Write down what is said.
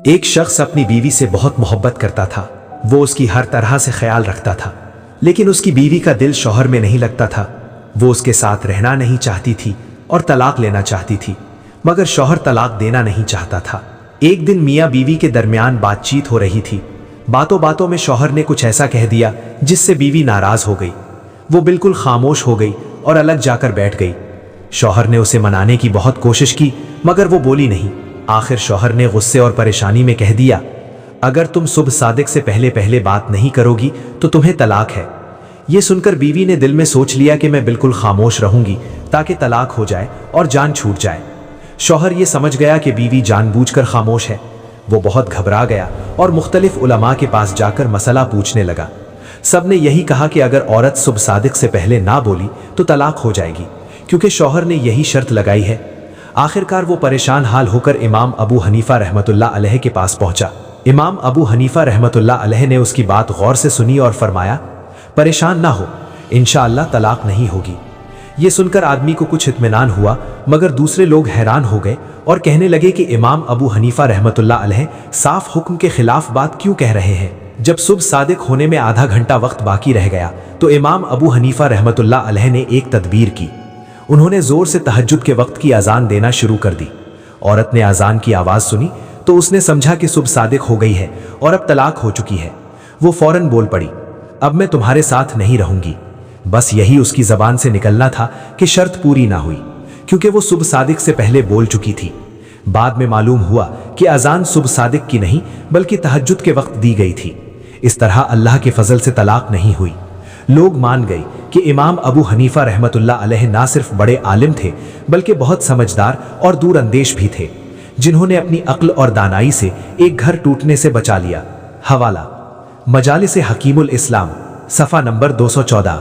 ایک شخص اپنی بیوی سے بہت محبت کرتا تھا۔ وہ اس کی ہر طرح سے خیال رکھتا تھا، لیکن اس کی بیوی کا دل شوہر میں نہیں لگتا تھا۔ وہ اس کے ساتھ رہنا نہیں چاہتی تھی اور طلاق لینا چاہتی تھی، مگر شوہر طلاق دینا نہیں چاہتا تھا۔ ایک دن میاں بیوی کے درمیان بات چیت ہو رہی تھی۔ باتوں باتوں میں شوہر نے کچھ ایسا کہہ دیا جس سے بیوی ناراض ہو گئی۔ وہ بالکل خاموش ہو گئی اور الگ جا کر بیٹھ گئی۔ شوہر نے اسے منانے کی بہت کوشش کی، مگر وہ بولی نہیں۔ آخر شوہر نے غصے اور پریشانی میں کہہ دیا، اگر تم صبح صادق سے پہلے بات نہیں کرو گی تو تمہیں طلاق ہے۔ یہ سن کر بیوی نے دل میں سوچ لیا کہ میں بالکل خاموش رہوں گی تاکہ طلاق ہو جائے اور جان چھوٹ جائے۔ شوہر یہ سمجھ گیا کہ بیوی جان بوجھ کر خاموش ہے۔ وہ بہت گھبرا گیا اور مختلف علماء کے پاس جا کر مسئلہ پوچھنے لگا۔ سب نے یہی کہا کہ اگر عورت صبح صادق سے پہلے نہ بولی تو طلاق ہو جائے گی، کیونکہ شوہر نے یہی شرط لگائی ہے۔ آخرکار وہ پریشان حال ہو کر امام ابو حنیفہ رحمۃ اللہ علیہ کے پاس پہنچا۔ امام ابو حنیفہ رحمۃ اللہ علیہ نے اس کی بات غور سے سنی اور فرمایا، پریشان نہ ہو، انشاءاللہ طلاق نہیں ہوگی۔ یہ سن کر آدمی کو کچھ اطمینان ہوا، مگر دوسرے لوگ حیران ہو گئے اور کہنے لگے کہ امام ابو حنیفہ رحمۃ اللہ علیہ صاف حکم کے خلاف بات کیوں کہہ رہے ہیں؟ جب صبح صادق ہونے میں آدھا گھنٹہ وقت باقی رہ گیا تو امام ابو حنیفہ رحمۃ اللہ علیہ نے ایک تدبیر کی۔ انہوں نے زور سے تہجد کے وقت کی اذان دینا شروع کر دی۔ عورت نے اذان کی آواز سنی تو اس نے سمجھا کہ صبح صادق ہو گئی ہے اور اب طلاق ہو چکی ہے۔ وہ فوراً بول پڑی، اب میں تمہارے ساتھ نہیں رہوں گی۔ بس یہی اس کی زبان سے نکلنا تھا کہ شرط پوری نہ ہوئی، کیونکہ وہ صبح صادق سے پہلے بول چکی تھی۔ بعد میں معلوم ہوا کہ اذان صبح صادق کی نہیں بلکہ تہجد کے وقت دی گئی تھی۔ اس طرح اللہ کے فضل سے طلاق نہیں ہوئی۔ لوگ مان گئے کہ امام ابو حنیفہ رحمۃ اللہ علیہ نہ صرف بڑے عالم تھے بلکہ بہت سمجھدار اور دور اندیش بھی تھے، جنہوں نے اپنی عقل اور دانائی سے ایک گھر ٹوٹنے سے بچا لیا۔ حوالہ: مجالس حکیم الاسلام، صفحہ نمبر 214۔